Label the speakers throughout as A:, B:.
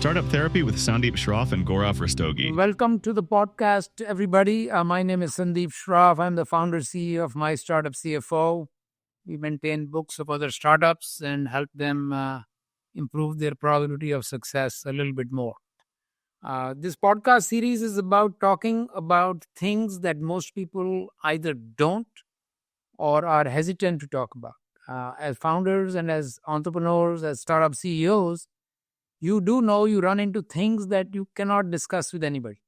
A: Startup Therapy with Sandeep Shroff and Gaurav Rastogi.
B: Welcome to the podcast, everybody. My name is Sandeep Shroff. I'm the founder CEO of My Startup CFO. We maintain books of other startups and help them improve their probability of success a little bit more. This podcast series is about talking about things that most people either don't or are hesitant to talk about. As founders and as entrepreneurs, as startup CEOs, you do know you run into things that you cannot discuss with anybody.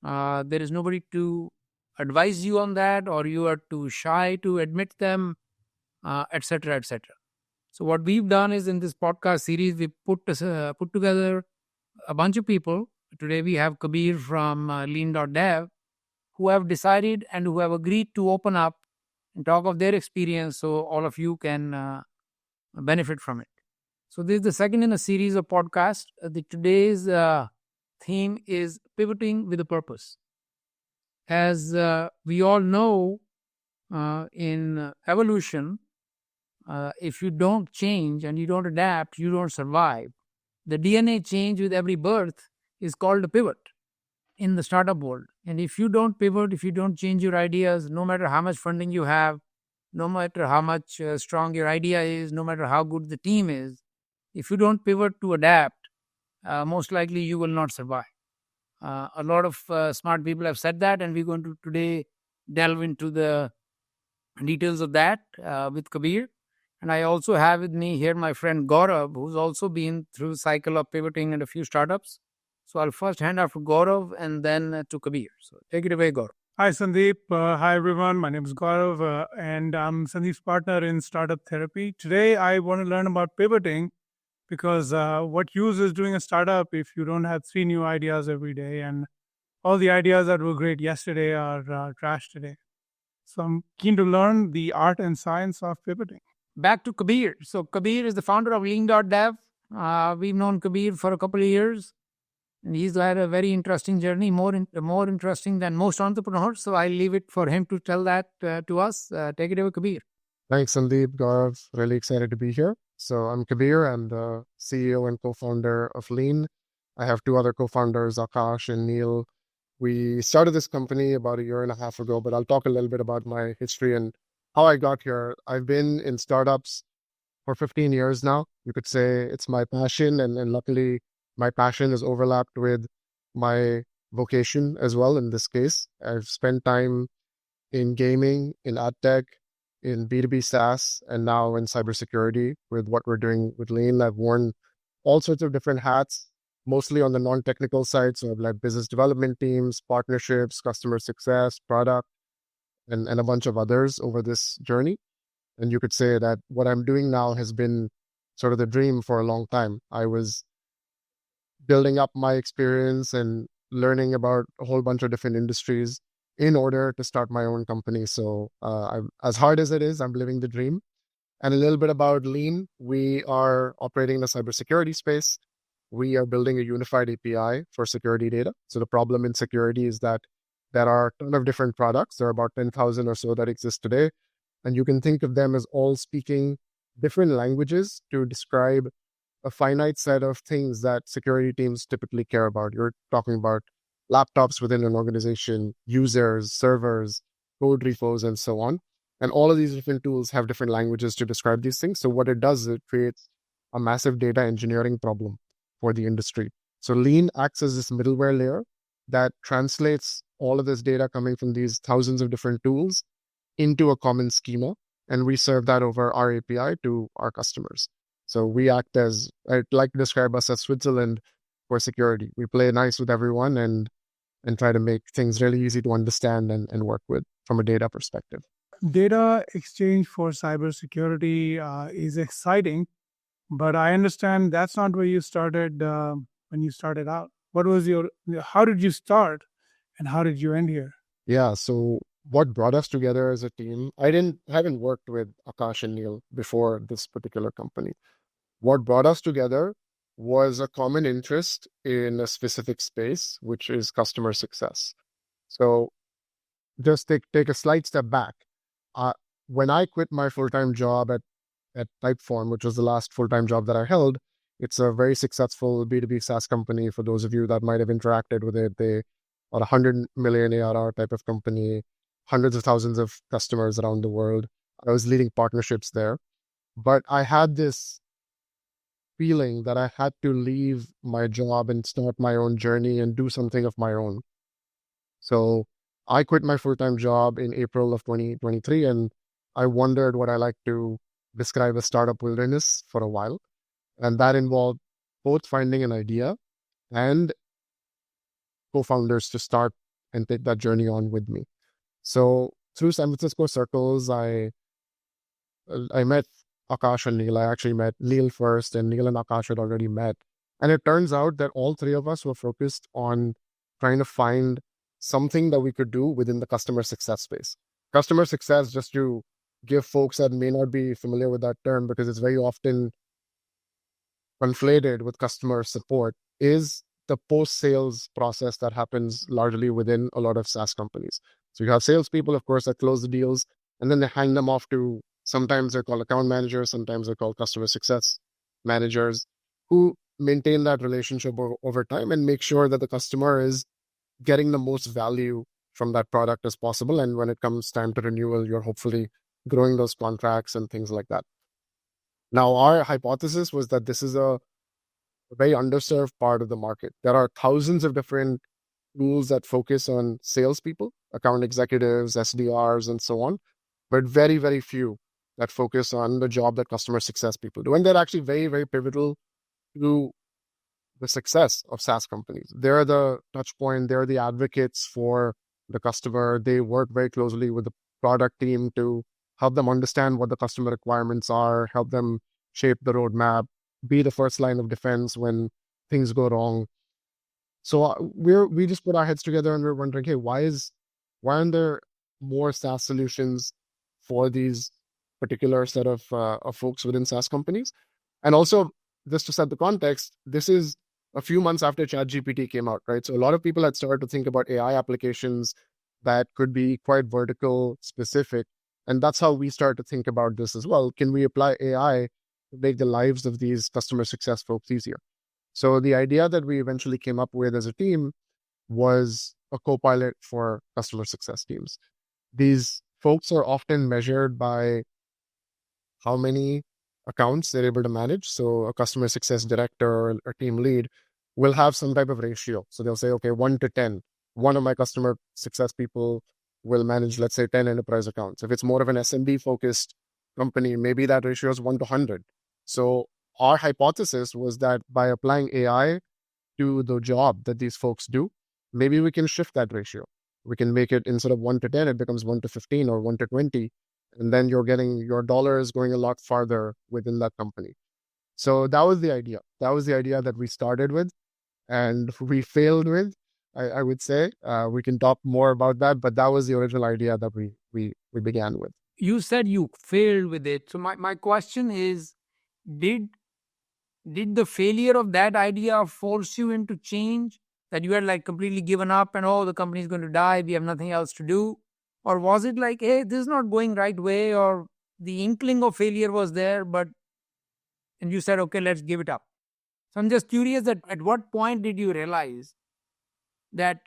B: There is nobody to advise you on that, or you are too shy to admit them, etc., etc. So what we've done is in this podcast series, we put together a bunch of people. Today we have Kabir from Leen.dev, who have decided and who have agreed to open up and talk of their experience so all of you can benefit from it. So this is the second in a series of podcasts. Today's theme is pivoting with a purpose. As we all know, in evolution, if you don't change and you don't adapt, you don't survive. The DNA change with every birth is called a pivot in the startup world. And if you don't pivot, if you don't change your ideas, no matter how much funding you have, no matter how much strong your idea is, no matter how good the team is, if you don't pivot to adapt, most likely you will not survive. A lot of smart people have said that, and we're going to today delve into the details of that with Kabir. And I also have with me here my friend Gaurav, who's also been through the cycle of pivoting in a few startups. So I'll first hand off to Gaurav and then to Kabir. So take it away, Gaurav.
C: Hi, Sandeep. Hi, everyone. My name is Gaurav, and I'm Sandeep's partner in Startup Therapy. Today, I want to learn about pivoting because what use is doing a startup if you don't have 3 new ideas every day, and all the ideas that were great yesterday are trash today. So I'm keen to learn the art and science of pivoting.
B: Back to Kabir. So Kabir is the founder of Leen.dev. We've known Kabir for a couple of years, and he's had a very interesting journey, more interesting than most entrepreneurs. So I'll leave it for him to tell that to us. Take it away, Kabir.
D: Thanks, Sandeep. Gaurav, really excited to be here. So I'm Kabir. I'm the CEO and co-founder of Leen. I have 2 other co-founders, Akash and Neil. We started this company about 1.5 years ago, but I'll talk a little bit about my history and how I got here. I've been in startups for 15 years now. You could say it's my passion, and luckily my passion is overlapped with my vocation as well in this case. I've spent time in gaming, in ad tech, in B2B SaaS, and now in cybersecurity with what we're doing with Leen. I've worn all sorts of different hats, mostly on the non-technical side. So I've led business development teams, partnerships, customer success, product, and a bunch of others over this journey. And you could say that what I'm doing now has been sort of the dream for a long time. I was building up my experience and learning about a whole bunch of different industries in order to start my own company. So as hard as it is, I'm living the dream. And a little bit about Leen. We are operating in the cybersecurity space. We are building a unified API for security data. So the problem in security is that there are a ton of different products. There are about 10,000 or so that exist today. And you can think of them as all speaking different languages to describe a finite set of things that security teams typically care about. You're talking about laptops within an organization, users, servers, code repos, and so on. And all of these different tools have different languages to describe these things. So what it does is it creates a massive data engineering problem for the industry. So Leen acts as this middleware layer that translates all of this data coming from these thousands of different tools into a common schema. And we serve that over our API to our customers. So we act as, I'd like to describe us as Switzerland for security. We play nice with everyone and try to make things really easy to understand and work with from a data perspective.
C: Data exchange for cybersecurity is exciting, but I understand that's not where you started when you started out. How did you start and how did you end here?
D: Yeah, so what brought us together as a team, I haven't worked with Akash and Neil before this particular company. What brought us together was a common interest in a specific space, which is customer success. So just take a slight step back. When I quit my full-time job at Typeform, which was the last full-time job that I held, It's a very successful B2B SaaS company. For those of you that might have interacted with it, they are 100 million ARR type of company, hundreds of thousands of customers around the world. I was leading partnerships there. But I had this feeling that I had to leave my job and start my own journey and do something of my own. So I quit my full-time job in April of 2023, and I wondered what I like to describe as startup wilderness for a while. And that involved both finding an idea and co-founders to start and take that journey on with me. So through San Francisco circles, I met Akash and Neil. I actually met Neil first, and Neil and Akash had already met. And it turns out that all three of us were focused on trying to find something that we could do within the customer success space. Customer success, just to give folks that may not be familiar with that term, because it's very often conflated with customer support, is the post-sales process that happens largely within a lot of SaaS companies. So you have salespeople, of course, that close the deals, and then they hand them off to, sometimes they're called account managers, sometimes they're called customer success managers, who maintain that relationship over time and make sure that the customer is getting the most value from that product as possible. And when it comes time to renewal, you're hopefully growing those contracts and things like that. Now, our hypothesis was that this is a very underserved part of the market. There are thousands of different tools that focus on salespeople, account executives, SDRs, and so on, but very, very few that focus on the job that customer success people do. And they're actually very, very pivotal to the success of SaaS companies. They're the touch point, they're the advocates for the customer. They work very closely with the product team to help them understand what the customer requirements are, help them shape the roadmap, be the first line of defense when things go wrong. So we just put our heads together and we're wondering, hey, why aren't there more SaaS solutions for these particular set of folks within SaaS companies? And also, just to set the context, this is a few months after ChatGPT came out, right? So a lot of people had started to think about AI applications that could be quite vertical specific. And that's how we started to think about this as well. Can we apply AI to make the lives of these customer success folks easier? So the idea that we eventually came up with as a team was a co-pilot for customer success teams. These folks are often measured by how many accounts they're able to manage. So a customer success director or team lead will have some type of ratio. So they'll say, okay, 1 to 10. One of my customer success people will manage, let's say, 10 enterprise accounts. If it's more of an SMB focused company, maybe that ratio is 1 to 100. So our hypothesis was that by applying AI to the job that these folks do, maybe we can shift that ratio. We can make it, instead of 1 to 10, it becomes 1 to 15 or 1 to 20. And then you're getting your dollars going a lot farther within that company. So that was the idea. That was the idea that we started with and we failed with, I would say. We can talk more about that, but that was the original idea that we began with.
B: You said you failed with it. So my question is, did the failure of that idea force you into change, that you had like completely given up and, oh, the company is going to die, we have nothing else to do? Or was it like, hey, this is not going right way, or the inkling of failure was there, and you said, okay, let's give it up? So I'm just curious that at what point did you realize that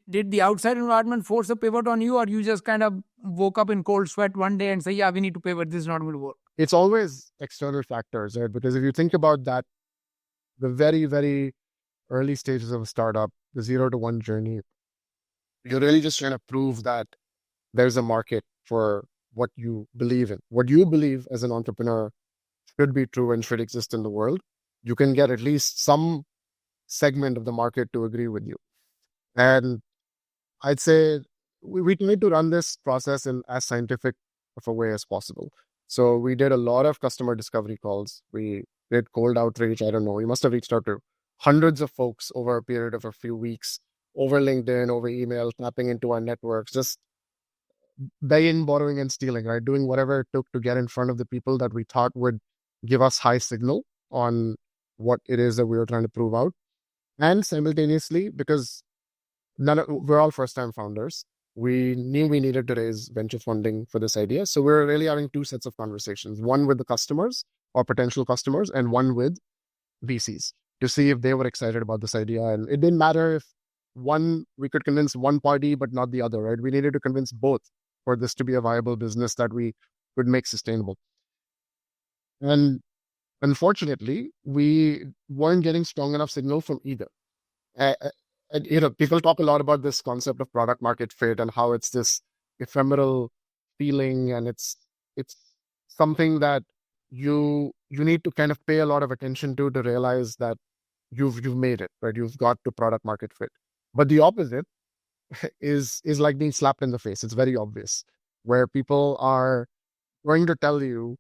B: did the outside environment force a pivot on you, or you just kind of woke up in cold sweat one day and say, yeah, we need to pivot, this is not going to work?
D: It's always external factors, right? Because if you think about that, the very, very early stages of a startup, the 0 to 1 journey, you're really just trying to prove that there's a market for what you believe in. What you believe as an entrepreneur should be true and should exist in the world. You can get at least some segment of the market to agree with you. And I'd say we need to run this process in as scientific of a way as possible. So we did a lot of customer discovery calls. We did cold outreach. I don't know. We must have reached out to hundreds of folks over a period of a few weeks, over LinkedIn, over email, tapping into our networks, just begging, borrowing, and stealing, right? Doing whatever it took to get in front of the people that we thought would give us high signal on what it is that we were trying to prove out. And simultaneously, because we're all first-time founders, we knew we needed to raise venture funding for this idea. So we're really having two sets of conversations, one with the customers or potential customers, and one with VCs to see if they were excited about this idea. And it didn't matter if we could convince one party, but not the other, right? We needed to convince both for this to be a viable business that we could make sustainable. And unfortunately, we weren't getting strong enough signal from either. People talk a lot about this concept of product market fit and how it's this ephemeral feeling, and it's something that you need to kind of pay a lot of attention to realize that you've made it, right? You've got to product market fit. But the opposite is like being slapped in the face. It's very obvious, where people are going to tell you,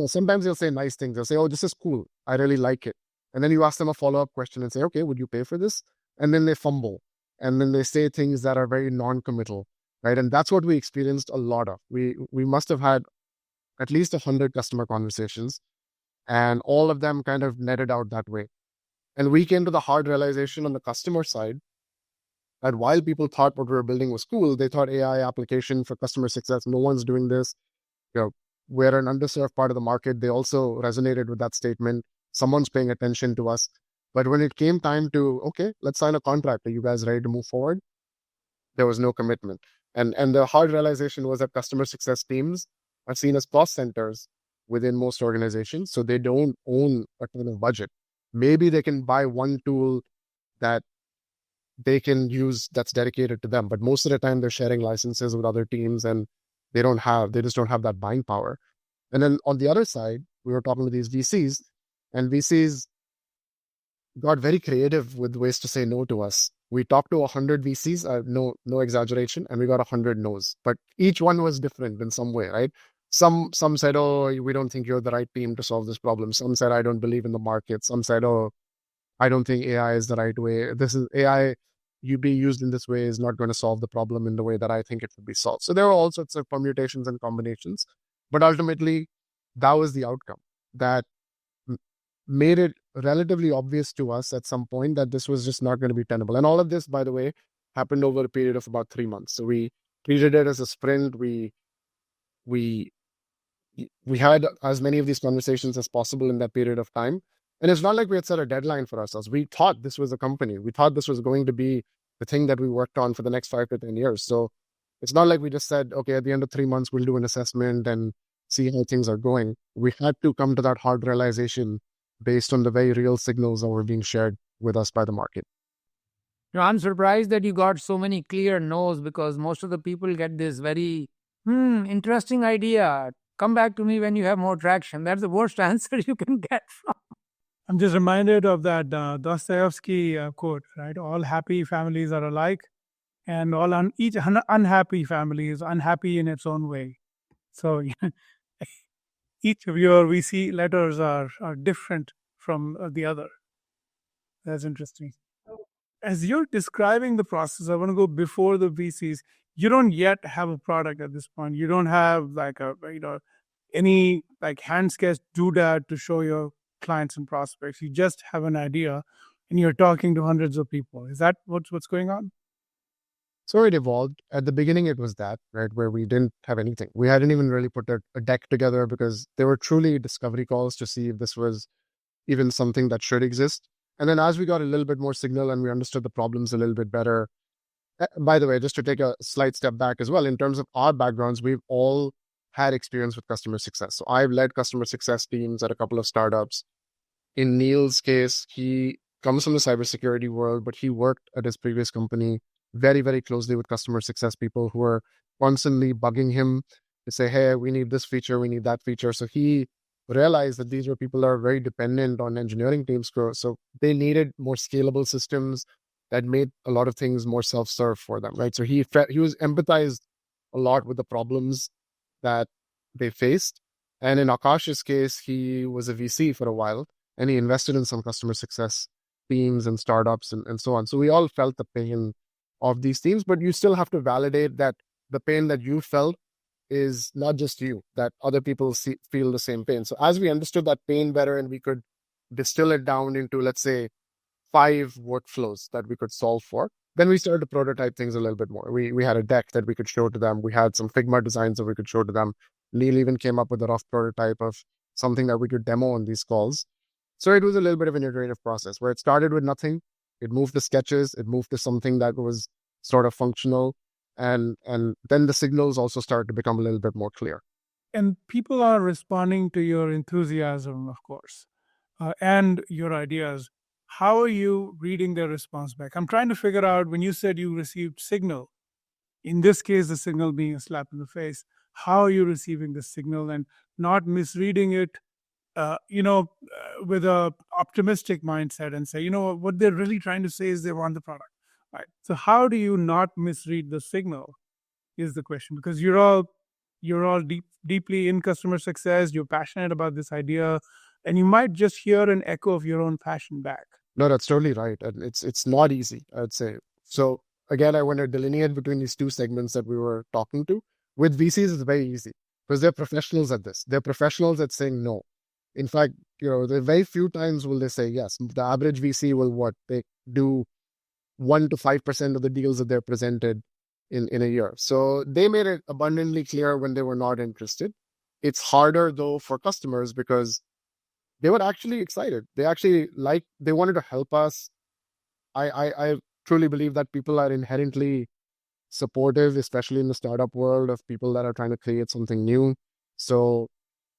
D: sometimes they'll say nice things. They'll say, "Oh, this is cool. I really like it." And then you ask them a follow-up question and say, "Okay, would you pay for this?" And then they fumble. And then they say things that are very non-committal, right? And that's what we experienced a lot of. We must have had at least 100 customer conversations, and all of them kind of netted out that way. And we came to the hard realization on the customer side that while people thought what we were building was cool, they thought AI application for customer success, no one's doing this. We're an underserved part of the market. They also resonated with that statement. Someone's paying attention to us. But when it came time to, okay, let's sign a contract. Are you guys ready to move forward? There was no commitment. And the hard realization was that customer success teams are seen as cost centers within most organizations. So they don't own a ton of budget. Maybe they can buy one tool that they can use that's dedicated to them. But most of the time they're sharing licenses with other teams, and they just don't have that buying power. And then on the other side, we were talking to these VCs, and VCs got very creative with ways to say no to us. We talked to 100 VCs, no exaggeration, and we got 100 no's. But each one was different in some way, right? Some said, "Oh, we don't think you're the right team to solve this problem." Some said, "I don't believe in the market." Some said, "Oh, I don't think AI is the right way. This is AI, you be used in this way is not going to solve the problem in the way that I think it should be solved." So there were all sorts of permutations and combinations. But ultimately, that was the outcome that made it relatively obvious to us at some point that this was just not going to be tenable. And all of this, by the way, happened over a period of about 3 months. So we treated it as a sprint. We had as many of these conversations as possible in that period of time. And it's not like we had set a deadline for ourselves. We thought this was a company. We thought this was going to be the thing that we worked on for the next 5 to 10 years. So it's not like we just said, okay, at the end of 3 months, we'll do an assessment and see how things are going. We had to come to that hard realization based on the very real signals that were being shared with us by the market.
B: I'm surprised that you got so many clear no's, because most of the people get this very, interesting idea. Come back to me when you have more traction. That's the worst answer you can get from.
C: I'm just reminded of that Dostoevsky quote, right? All happy families are alike, and each unhappy family is unhappy in its own way. So each of your VC letters are different from the other. That's interesting. As you're describing the process, I want to go before the VCs. You don't yet have a product at this point. You don't have like any like hand sketch doodad to show your clients and prospects. You just have an idea, and you're talking to hundreds of people. Is that what's going on?
D: So it evolved. At the beginning, it was that, right, where we didn't have anything. We hadn't even really put a deck together, because they were truly discovery calls to see if this was even something that should exist. And then as we got a little bit more signal and we understood the problems a little bit better, by the way, just to take a slight step back as well, in terms of our backgrounds, we've all had experience with customer success. So I've led customer success teams at a couple of startups. In Neil's case, he comes from the cybersecurity world, but he worked at his previous company very, very closely with customer success people who were constantly bugging him to say, "Hey, we need this feature, we need that feature." So he realized that these were people that are very dependent on engineering teams grow. So they needed more scalable systems that made a lot of things more self-serve for them, right? So he was empathized a lot with the problems that they faced. And in Akash's case, he was a VC for a while, and he invested in some customer success teams and startups and so on. So we all felt the pain of these teams, but you still have to validate that the pain that you felt is not just you, that other people feel the same pain. So as we understood that pain better, and we could distill it down into, let's say, 5 workflows that we could solve for, then we started to prototype things a little bit more. We had a deck that we could show to them. We had some Figma designs that we could show to them. Neil even came up with a rough prototype of something that we could demo on these calls. So it was a little bit of an iterative process where it started with nothing. It moved to sketches. It moved to something that was sort of functional. And then the signals also started to become a little bit more clear.
C: And people are responding to your enthusiasm, of course, and your ideas. How are you reading their response back? I'm trying to figure out, when you said you received signal, in this case, the signal being a slap in the face, how are you receiving the signal and not misreading it, with a optimistic mindset and say, what they're really trying to say is they want the product, right? So how do you not misread the signal is the question, because you're all deeply in customer success. You're passionate about this idea, and you might just hear an echo of your own passion back.
D: No, that's totally right. And it's not easy, I'd say. So again, I want to delineate between these two segments that we were talking to. With VCs, it's very easy because they're professionals at this. They're professionals at saying no. In fact, there are very few times will they say yes. The average VC will they do 1 to 5% of the deals that they're presented in a year. So they made it abundantly clear when they were not interested. It's harder though for customers because they were actually excited. They wanted to help us. I truly believe that people are inherently supportive, especially in the startup world, of people that are trying to create something new. So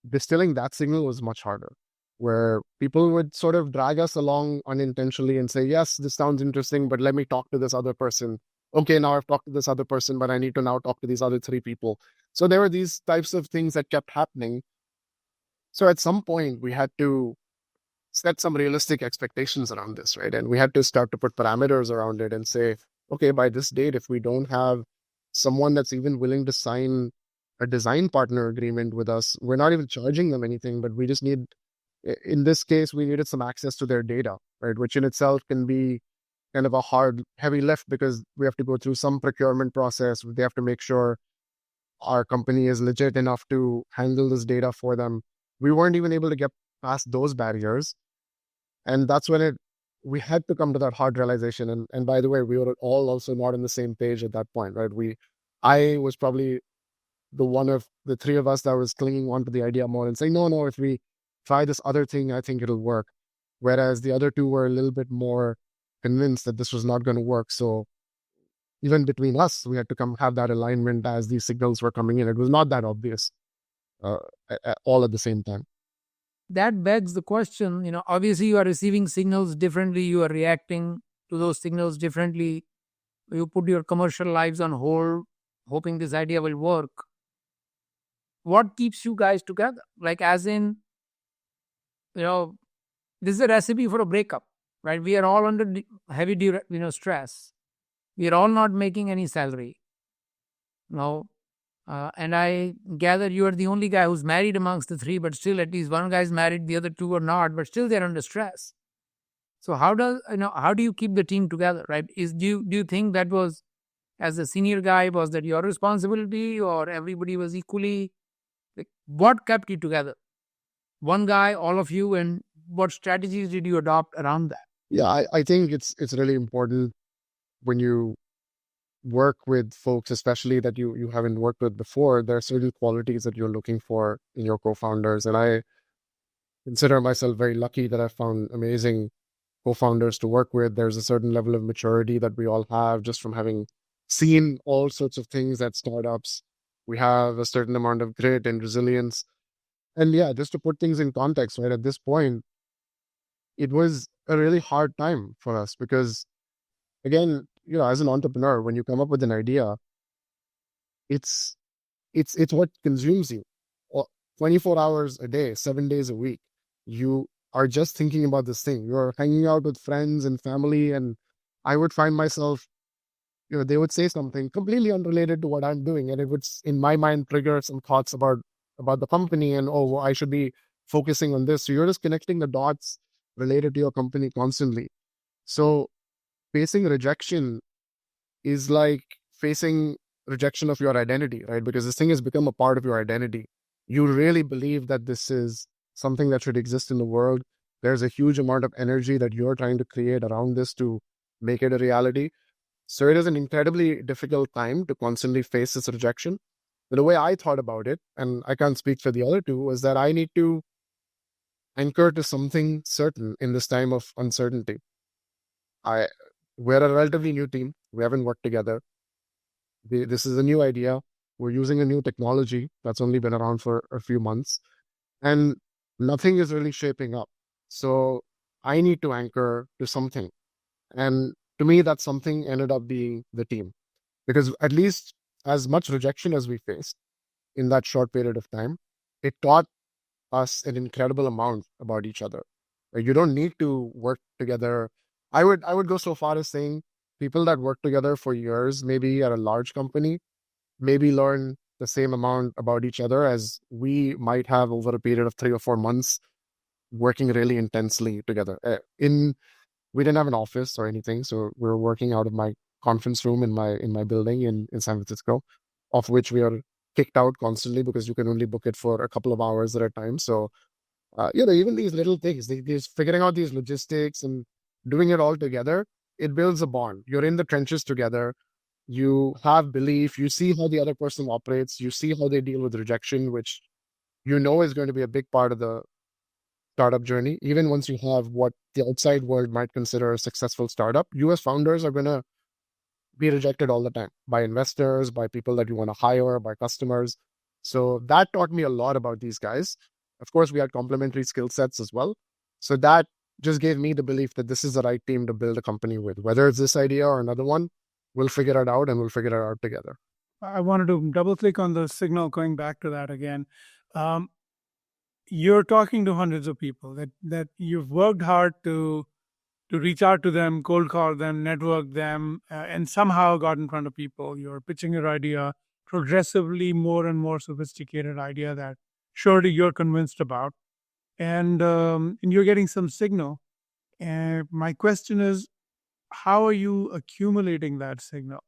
D: distilling that signal was much harder, where people would sort of drag us along unintentionally and say, yes, this sounds interesting, but let me talk to this other person. Okay, now I've talked to this other person, but I need to now talk to these other 3 people. So there were these types of things that kept happening. So at some point, we had to set some realistic expectations around this, right? And we had to start to put parameters around it and say, okay, by this date, if we don't have someone that's even willing to sign a design partner agreement with us, we're not even charging them anything, but we just need, in this case, we needed some access to their data, right? Which in itself can be kind of a hard, heavy lift because we have to go through some procurement process. They have to make sure our company is legit enough to handle this data for them. We weren't even able to get past those barriers. And that's when we had to come to that hard realization. And by the way, we were all also not on the same page at that point, right? I was probably the one of the 3 of us that was clinging on to the idea more and saying, no, if we try this other thing, I think it'll work. Whereas the other 2 were a little bit more convinced that this was not going to work. So even between us, we had to have that alignment as these signals were coming in. It was not that obvious all at the same time.
B: That begs the question, obviously you are receiving signals differently. You are reacting to those signals differently. You put your commercial lives on hold, hoping this idea will work. What keeps you guys together? Like, as in, this is a recipe for a breakup, right? We are all under heavy, stress. We are all not making any salary. And I gather you are the only guy who's married amongst the 3, but still at least one guy's married, the other 2 are not, but still they're under stress. So how do you keep the team together, right? Do you think that was, as a senior guy, was that your responsibility, or everybody was equally? Like, what kept you together? One guy, all of you, and what strategies did you adopt around that?
D: Yeah, I think it's really important when you work with folks, especially that you haven't worked with before. There are certain qualities that you're looking for in your co-founders. And I consider myself very lucky that I found amazing co-founders to work with. There's a certain level of maturity that we all have just from having seen all sorts of things at startups. We have a certain amount of grit and resilience. And yeah, just to put things in context, right, at this point, it was a really hard time for us because, again, as an entrepreneur, when you come up with an idea, it's what consumes you. 24 hours a day, 7 days a week. You are just thinking about this thing. You're hanging out with friends and family, and I would find myself, they would say something completely unrelated to what I'm doing, and it would, in my mind, trigger some thoughts about the company and, I should be focusing on this. So you're just connecting the dots related to your company constantly. So facing rejection is like facing rejection of your identity, right? Because this thing has become a part of your identity. You really believe that this is something that should exist in the world. There's a huge amount of energy that you're trying to create around this to make it a reality. So it is an incredibly difficult time to constantly face this rejection. But the way I thought about it, and I can't speak for the other 2, was that I need to anchor to something certain in this time of uncertainty. We're a relatively new team. We haven't worked together. This is a new idea. We're using a new technology that's only been around for a few months, and nothing is really shaping up. So I need to anchor to something. And to me, that something ended up being the team. Because at least as much rejection as we faced in that short period of time, it taught us an incredible amount about each other. You don't need to work together. I would go so far as saying people that work together for years, maybe at a large company, maybe learn the same amount about each other as we might have over a period of 3 or 4 months working really intensely together. We didn't have an office or anything, so we were working out of my conference room in my building in San Francisco, of which we are kicked out constantly because you can only book it for a couple of hours at a time. So even these little things, these figuring out these logistics and doing it all together, it builds a bond. You're in the trenches together. You have belief. You see how the other person operates. You see how they deal with rejection, which is going to be a big part of the startup journey. Even once you have what the outside world might consider a successful startup, you as founders are going to be rejected all the time by investors, by people that you want to hire, by customers. So that taught me a lot about these guys. Of course, we had complementary skill sets as well. So that just gave me the belief that this is the right team to build a company with. Whether it's this idea or another one, we'll figure it out and we'll figure it out together.
C: I wanted to double click on the signal, going back to that again. You're talking to hundreds of people that you've worked hard to reach out to them, cold call them, network them, and somehow got in front of people. You're pitching your idea, progressively more and more sophisticated idea that surely you're convinced about, and you're getting some signal. And my question is, how are you accumulating that signal?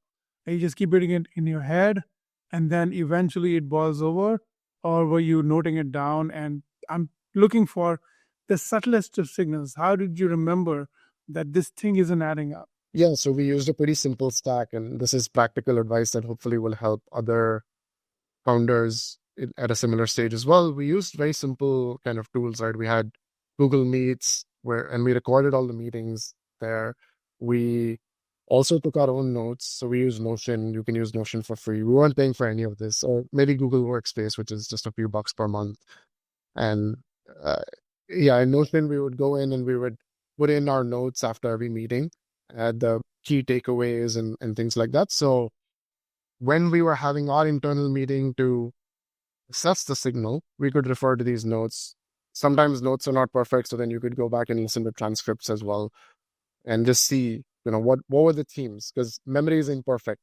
C: Are you just keep putting it in your head and then eventually it boils over? Or were you noting it down? And I'm looking for the subtlest of signals. How did you remember that this thing isn't adding up?
D: Yeah, so we used a pretty simple stack, and this is practical advice that hopefully will help other founders at a similar stage as well. We used very simple kind of tools, right? We had Google Meets and we recorded all the meetings there. We also took our own notes. So we use Notion. You can use Notion for free. We weren't paying for any of this, or maybe Google Workspace, which is just a few bucks per month. And in Notion, we would go in and we would put in our notes after every meeting, the key takeaways and things like that. So when we were having our internal meeting to assess the signal, we could refer to these notes. Sometimes notes are not perfect, so then you could go back and listen to transcripts as well and just see, what were the themes, because memory is imperfect.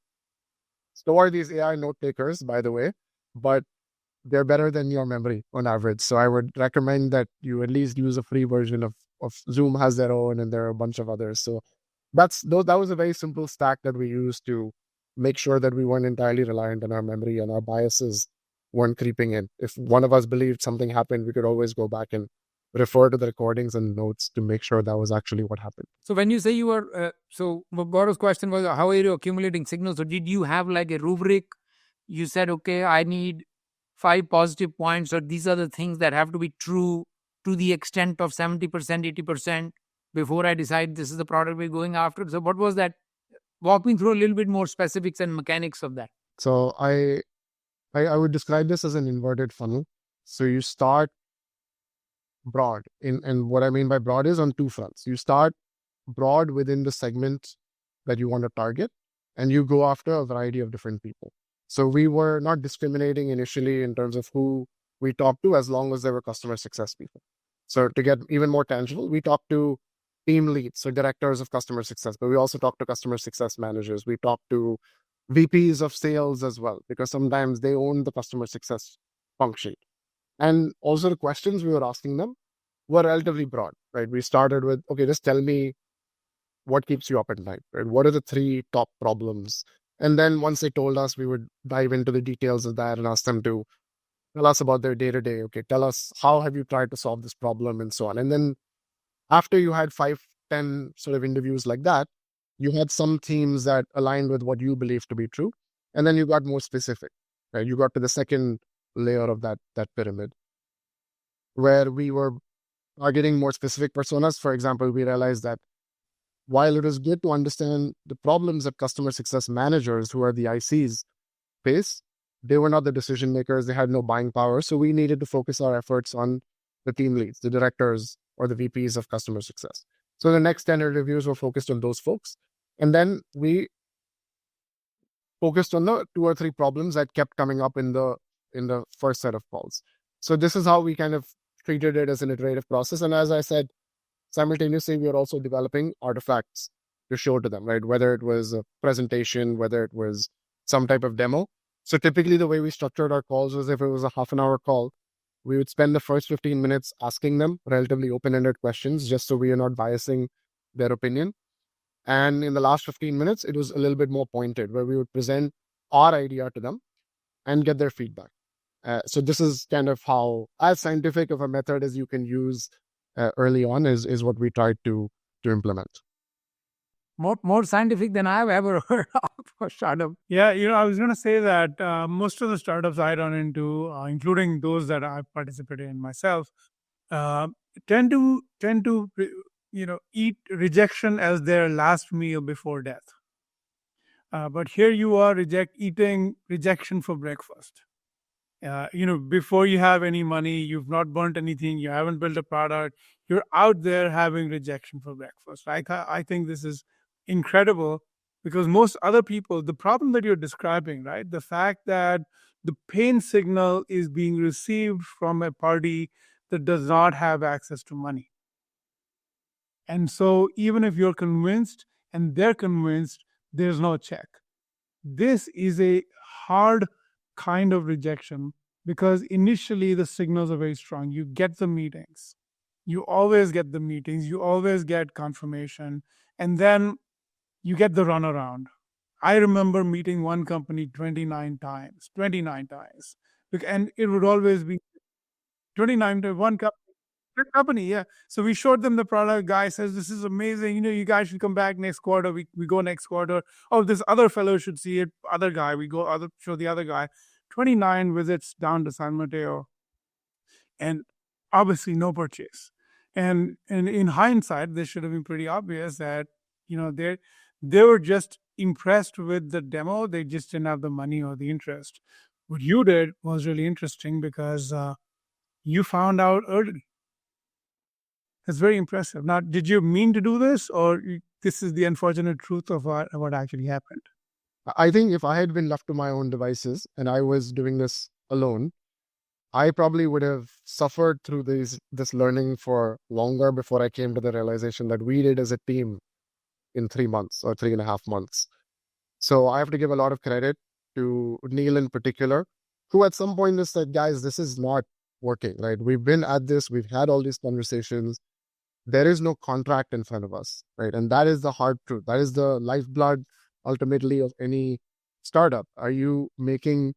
D: So are these AI note takers, by the way, but they're better than your memory on average. So I would recommend that you at least use a free version of Zoom has their own, and there are a bunch of others. So that was a very simple stack that we used to make sure that we weren't entirely reliant on our memory and our biases weren't creeping in. If one of us believed something happened, we could always go back and refer to the recordings and notes to make sure that was actually what happened.
B: So when you say you were, Gaurav's question was, how are you accumulating signals? So did you have like a rubric? You said, okay, I need 5 positive points, or these are the things that have to be true to the extent of 70%, 80% before I decide this is the product we're going after. So what was that? Walk me through a little bit more specifics and mechanics of that.
D: So I would describe this as an inverted funnel. So you start broad, and what I mean by broad is on 2 fronts. You start broad within the segment that you want to target, and you go after a variety of different people. So we were not discriminating initially in terms of who we talked to, as long as they were customer success people. So to get even more tangible, we talked to team leads, so directors of customer success, but we also talked to customer success managers. We talked to VPs of sales as well, because sometimes they own the customer success function. And also the questions we were asking them were relatively broad, right? We started with, okay, just tell me what keeps you up at night, right? What are the 3 top problems? And then once they told us, we would dive into the details of that and ask them to tell us about their day-to-day. Okay, tell us, how have you tried to solve this problem, and so on. And then after you had 5, 10 sort of interviews like that, you had some themes that aligned with what you believe to be true. And then you got more specific, right? You got to the second layer of that pyramid, where we were targeting more specific personas. For example, we realized that while it is good to understand the problems that customer success managers, who are the ICs, face, they were not the decision makers. They had no buying power. So we needed to focus our efforts on the team leads, the directors, or the VPs of customer success. So the next 10 reviews were focused on those folks. And then we focused on the 2 or 3 problems that kept coming up in the first set of calls. So this is how we kind of treated it as an iterative process. And as I said, simultaneously, we are also developing artifacts to show to them, right? Whether it was a presentation, whether it was some type of demo. So typically the way we structured our calls was if it was a half an hour call, we would spend the first 15 minutes asking them relatively open-ended questions, just so we are not biasing their opinion. And in the last 15 minutes, it was a little bit more pointed, where we would present our idea to them and get their feedback. So this is kind of how, as scientific of a method as you can use early on, is what we tried to implement.
B: More scientific than I've ever heard of for startup.
C: Yeah, I was going to say that most of the startups I run into, including those that I've participated in myself, tend to eat rejection as their last meal before death. But here you are eating rejection for breakfast. Before you have any money, you've not burnt anything, you haven't built a product, you're out there having rejection for breakfast. I think this is incredible, because most other people, the problem that you're describing, right? The fact that the pain signal is being received from a party that does not have access to money. And so even if you're convinced and they're convinced, there's no check. This is a hard kind of rejection, because initially the signals are very strong. You get the meetings. You always get the meetings. You always get confirmation. And then you get the runaround. I remember meeting one company 29 times. And it would always be 29 to one company, yeah. So we showed them the product. Guy says, this is amazing. You guys should come back next quarter. We go next quarter. Oh, this other fellow should see it. Other guy, show the other guy. 29 visits down to San Mateo. And obviously no purchase. And in hindsight, this should have been pretty obvious that, they were just impressed with the demo. They just didn't have the money or the interest. What you did was really interesting, because you found out early. That's very impressive. Now, did you mean to do this, or this is the unfortunate truth of what actually happened?
D: I think if I had been left to my own devices and I was doing this alone, I probably would have suffered through this learning for longer before I came to the realization that we did as a team in 3 months or 3.5 months. So I have to give a lot of credit to Neil in particular, who at some point just said, guys, this is not working, right? We've been at this, we've had all these conversations. There is no contract in front of us, right? And that is the hard truth. That is the lifeblood, ultimately, of any startup. Are you making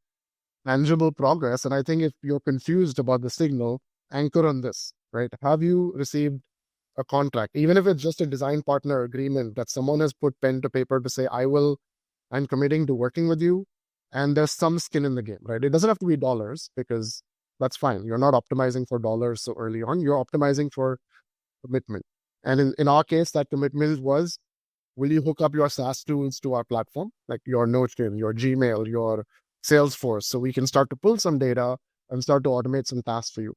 D: tangible progress? And I think if you're confused about the signal, anchor on this, right? Have you received a contract? Even if it's just a design partner agreement that someone has put pen to paper to say, I'm committing to working with you, and there's some skin in the game, right? It doesn't have to be dollars, because that's fine. You're not optimizing for dollars so early on. You're optimizing for commitment. And in our case, that commitment was, will you hook up your SaaS tools to our platform, like your Notion, your Gmail, your Salesforce, so we can start to pull some data and start to automate some tasks for you?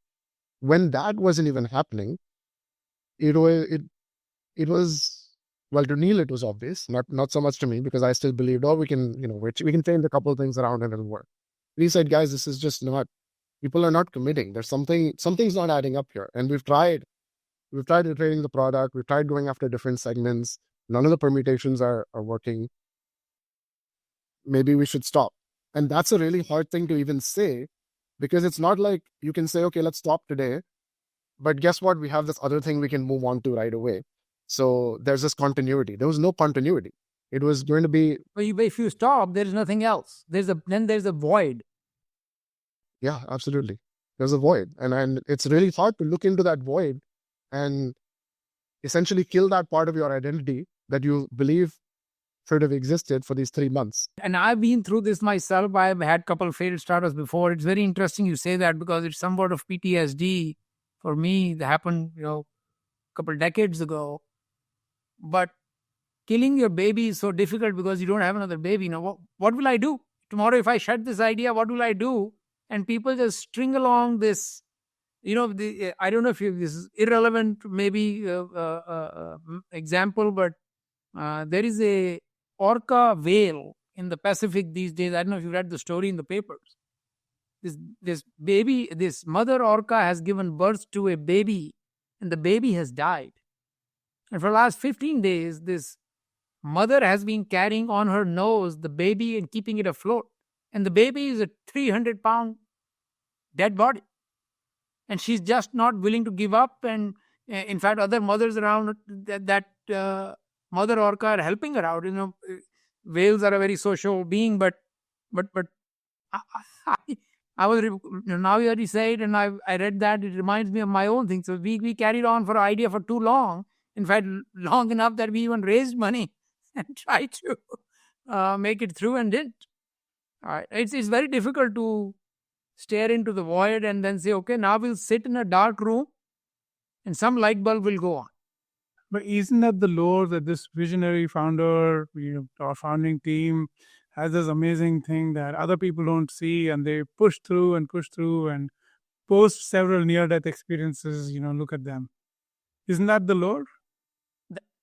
D: When that wasn't even happening, it was, well, to Neil, it was obvious, not so much to me, because I still believed, we can change a couple of things around and it'll work. And he said, guys, this is just not, people are not committing. There's something's not adding up here. And we've tried iterating the product. We've tried going after different segments. None of the permutations are working. Maybe we should stop. And that's a really hard thing to even say, because it's not like you can say, okay, let's stop today. But guess what? We have this other thing we can move on to right away. So there's this continuity. There was no continuity. It was going to be...
B: But if you stop, there is nothing else. Then there's a void.
D: Yeah, absolutely. There's a void. And it's really hard to look into that void and essentially kill that part of your identity that you believe should have existed for these 3 months.
B: And I've been through this myself. I've had a couple of failed startups before. It's very interesting you say that, because it's somewhat of PTSD For me, it happened, a couple decades ago. But killing your baby is so difficult because you don't have another baby. Now, what will I do? Tomorrow, if I shut this idea, what will I do? And people just string along this, I don't know if this is irrelevant, maybe example, but there is a orca whale in the Pacific these days. I don't know if you read the story in the papers. This mother orca has given birth to a baby, and the baby has died. And for the last 15 days, this mother has been carrying on her nose the baby and keeping it afloat. And the baby is a 300-pound dead body. And she's just not willing to give up. And in fact, other mothers around that mother orca are helping her out. Whales are a very social being, but I was now you already say it, and I read that. It reminds me of my own thing. So we carried on for an idea for too long. In fact, long enough that we even raised money and tried to make it through and didn't. All right. It's very difficult to stare into the void and then say, okay, now we'll sit in a dark room and some light bulb will go on.
C: But isn't that the lore that this visionary founder, our founding team, has this amazing thing that other people don't see, and they push through and post several near-death experiences, look at them. Isn't that the lore?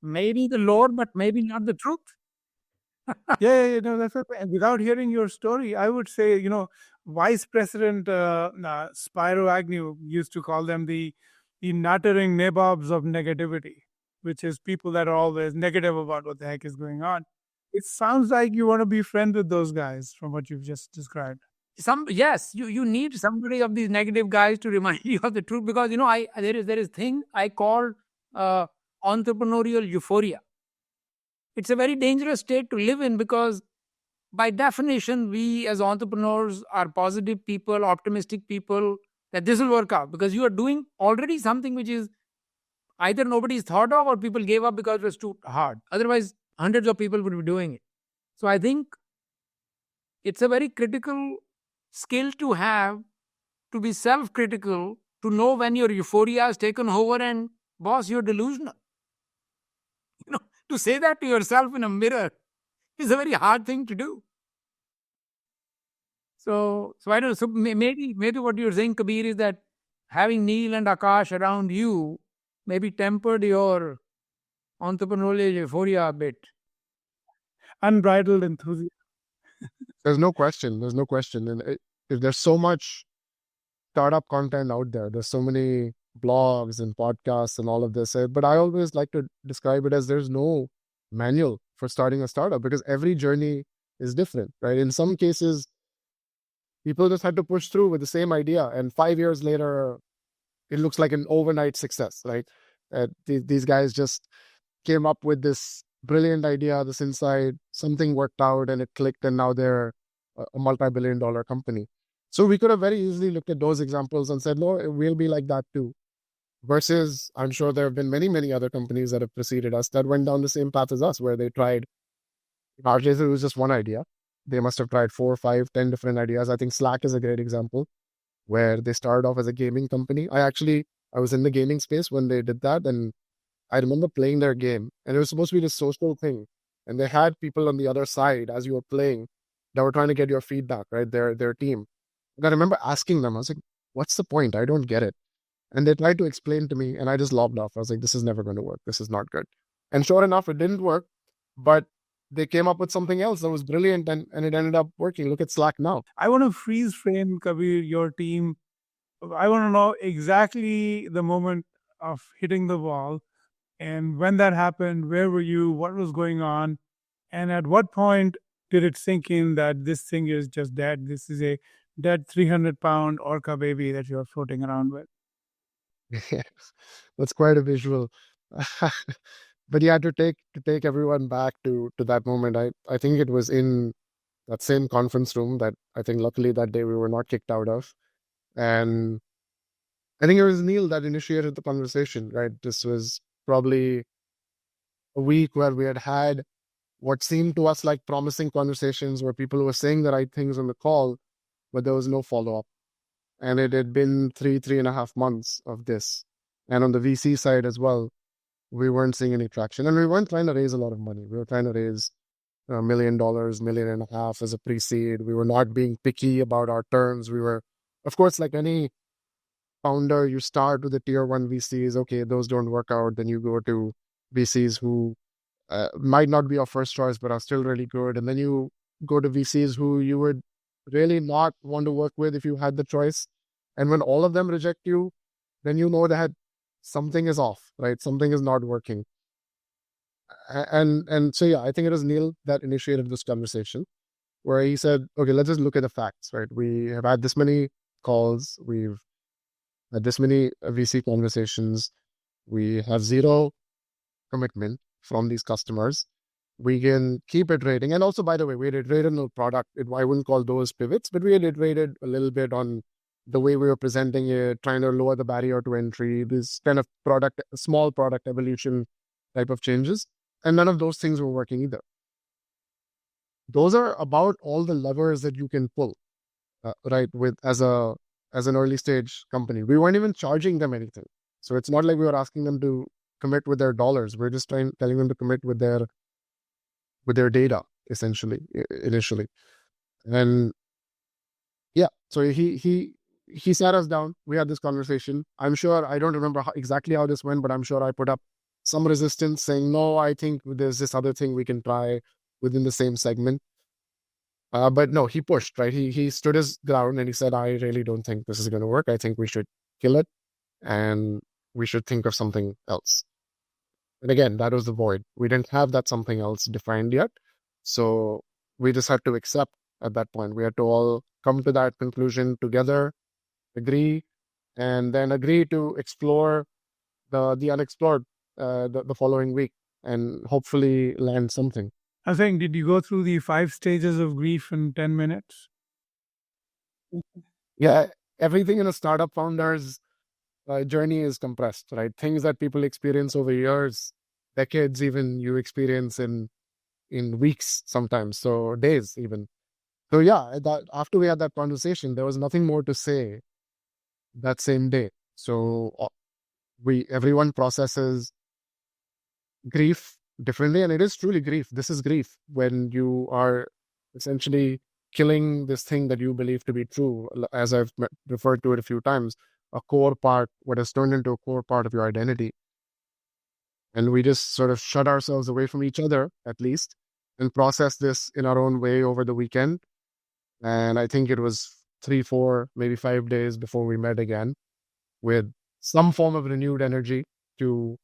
B: Maybe the lore, but maybe not the truth.
C: Yeah, that's right. And without hearing your story, I would say, Vice President Spiro Agnew used to call them the nattering nabobs of negativity, which is people that are always negative about what the heck is going on. It sounds like you want to be friends with those guys from what you've just described.
B: Yes, you need somebody of these negative guys to remind you of the truth, because there is thing I call entrepreneurial euphoria. It's a very dangerous state to live in, because by definition, we as entrepreneurs are positive people, optimistic people, that this will work out, because you are doing already something which is either nobody's thought of or people gave up because it was too hard. Otherwise, hundreds of people would be doing it. So I think it's a very critical skill to have, to be self-critical, to know when your euphoria has taken over and, boss, you're delusional. To say that to yourself in a mirror is a very hard thing to do. So I don't know. So maybe what you're saying, Kabir, is that having Neil and Akash around you maybe tempered your entrepreneurial euphoria a bit.
C: Unbridled enthusiasm.
D: There's no question. And there's so much startup content out there. There's so many blogs and podcasts and all of this. But I always like to describe it as there's no manual for starting a startup, because every journey is different, right? In some cases, people just had to push through with the same idea, and 5 years later, it looks like an overnight success, right? These guys just came up with this brilliant idea, this insight, something worked out and it clicked, and now they're a multi-billion-dollar company. So we could have very easily looked at those examples and said, no, we'll be like that too. Versus, I'm sure there have been many, many other companies that have preceded us that went down the same path as us, where they tried, in our case, it was just one idea. They must have tried 4, 5, 10 different ideas. I think Slack is a great example, where they started off as a gaming company. I was in the gaming space when they did that, and I remember playing their game, and it was supposed to be this social thing. And they had people on the other side as you were playing that were trying to get your feedback, right? Their team. And I remember asking them, I was like, what's the point? I don't get it. And they tried to explain to me, and I just lobbed off. I was like, this is never going to work. This is not good. And sure enough, it didn't work, but they came up with something else that was brilliant, and it ended up working. Look at Slack now.
C: I want to freeze frame, Kabir, your team. I want to know exactly the moment of hitting the wall, and when that happened, where were you, what was going on, and at what point did it sink in that this thing is just dead? This is a dead 300-pound orca baby that you're floating around with.
D: Yes, that's quite a visual. But yeah, to take everyone back to that moment, I think it was in that same conference room that I think luckily that day we were not kicked out of. And I think it was Neil that initiated the conversation, right? This was probably a week where we had what seemed to us like promising conversations, where people were saying the right things on the call, but there was no follow-up. And it had been 3.5 months of this. And on the VC side as well, we weren't seeing any traction. And we weren't trying to raise a lot of money. We were trying to raise $1 million, $1.5 million as a pre-seed. We were not being picky about our terms. We were, of course, like any founder, you start with the tier one VCs. Okay, those don't work out. Then you go to VCs who might not be your first choice, but are still really good. And then you go to VCs who you would really not want to work with if you had the choice. And when all of them reject you, then you know that something is off, right? Something is not working. And so, yeah, I think it was Neil that initiated this conversation where he said, okay, let's just look at the facts, right? We have had this many calls. We've had this many VC conversations. We have zero commitment from these customers. We can keep iterating. And also, by the way, we had iterated on the product. I wouldn't call those pivots, but we had iterated a little bit on the way we were presenting it, trying to lower the barrier to entry, this kind of small product evolution type of changes. And none of those things were working either. Those are about all the levers that you can pull, right? As an early stage company, we weren't even charging them anything. So it's not like we were asking them to commit with their dollars. We're just telling them to commit with their data, essentially, initially. And yeah, so he sat us down. We had this conversation. I'm sure, I don't remember exactly how this went, but I'm sure I put up some resistance saying, no, I think there's this other thing we can try within the same segment. But no, he pushed, right? He stood his ground and he said, I really don't think this is going to work. I think we should kill it and we should think of something else. And again, that was the void. We didn't have that something else defined yet. So we just had to accept at that point. We had to all come to that conclusion together, agree, and then agree to explore the unexplored the following week and hopefully land something.
C: I think, did you go through the 5 stages of grief in 10 minutes?
D: Yeah, everything in a startup founder's journey is compressed, right? Things that people experience over years, decades even, you experience in weeks sometimes, so days even. So yeah, after we had that conversation, there was nothing more to say that same day. So everyone processes grief differently, and it is truly grief. This is grief when you are essentially killing this thing that you believe to be true, as I've referred to it a few times, a core part, what has turned into a core part of your identity. And we just sort of shut ourselves away from each other, at least, and process this in our own way over the weekend. And I think it was 3, 4, maybe 5 days before we met again with some form of renewed energy to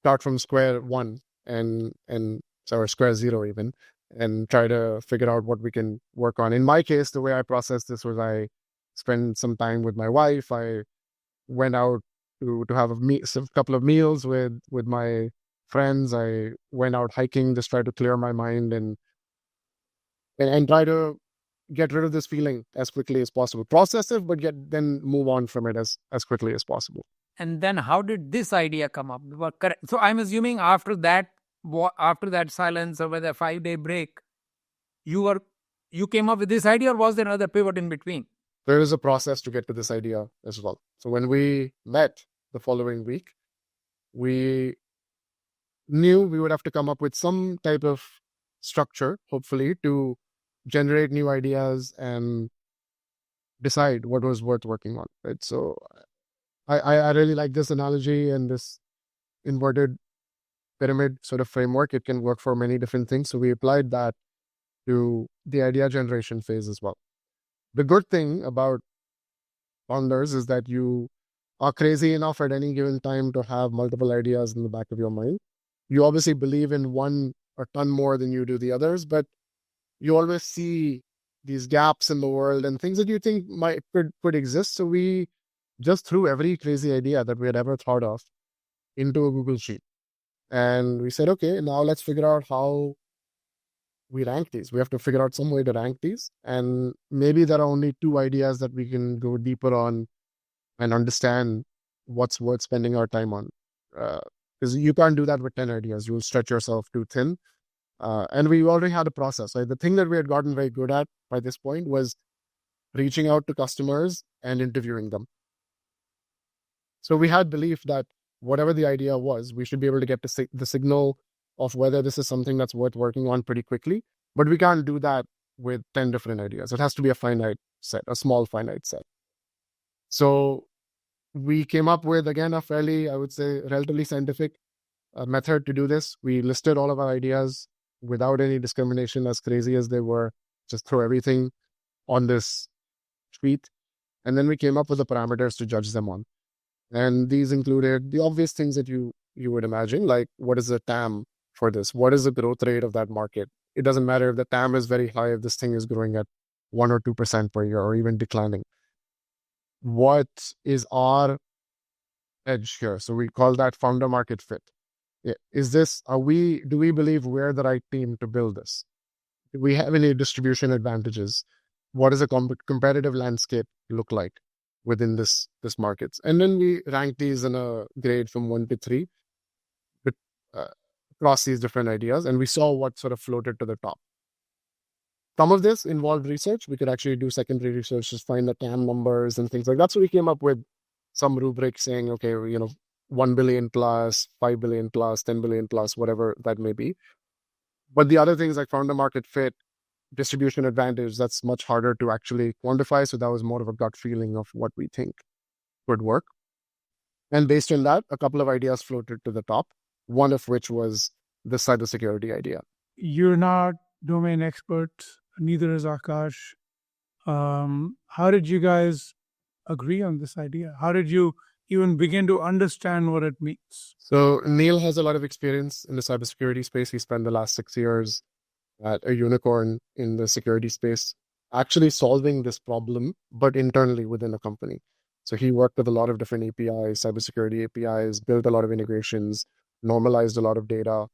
D: start from square one and or square zero even, and try to figure out what we can work on. In my case, the way I processed this was I spent some time with my wife. I went out to have a couple of meals with my friends. I went out hiking, just try to clear my mind and try to get rid of this feeling as quickly as possible. Process it, but then move on from it as quickly as possible.
B: And then how did this idea come up? So I'm assuming after that silence over the 5-day break, you came up with this idea, or was there another pivot in between?
D: There is a process to get to this idea as well. So when we met the following week, we knew we would have to come up with some type of structure, hopefully, to generate new ideas and decide what was worth working on, right? So I really like this analogy and this inverted pyramid sort of framework. It can work for many different things. So we applied that to the idea generation phase as well. The good thing about founders is that you are crazy enough at any given time to have multiple ideas in the back of your mind. You obviously believe in one a ton more than you do the others, but you always see these gaps in the world and things that you think could exist. So we just threw every crazy idea that we had ever thought of into a Google Sheet. And we said, okay, now let's figure out how we rank these. We have to figure out some way to rank these. And maybe there are only 2 ideas that we can go deeper on and understand what's worth spending our time on. Because you can't do that with 10 ideas. You will stretch yourself too thin. And we already had a process. Right? The thing that we had gotten very good at by this point was reaching out to customers and interviewing them. So we had belief that whatever the idea was, we should be able to get the signal of whether this is something that's worth working on pretty quickly. But we can't do that with 10 different ideas. It has to be a finite set, a small finite set. So we came up with, again, a fairly, I would say, relatively scientific method to do this. We listed all of our ideas without any discrimination, as crazy as they were, just throw everything on this sheet. And then we came up with the parameters to judge them on. And these included the obvious things that you would imagine, like what is the TAM for this? What is the growth rate of that market? It doesn't matter if the TAM is very high, if this thing is growing at 1 or 2% per year or even declining. What is our edge here? So we call that founder market fit. Do we believe we're the right team to build this? Do we have any distribution advantages? What does a competitive landscape look like within this markets? And then we rank these in a grade from 1 to 3 across these different ideas, and we saw what sort of floated to the top. Some of this involved research. We could actually do secondary research to find the TAM numbers and things like that. So we came up with some rubric saying, okay, 1 billion plus, 5 billion plus, 10 billion plus, whatever that may be. But the other things like founder market fit, distribution advantage, that's much harder to actually quantify. So that was more of a gut feeling of what we think would work. And based on that, a couple of ideas floated to the top, one of which was the cybersecurity idea.
C: You're not domain experts, neither is Akash. How did you guys agree on this idea? How did you even begin to understand what it means?
D: So Neil has a lot of experience in the cybersecurity space. He spent the last 6 years at a unicorn in the security space, actually solving this problem, but internally within a company. So he worked with a lot of different APIs, cybersecurity APIs, built a lot of integrations, normalized a lot of data.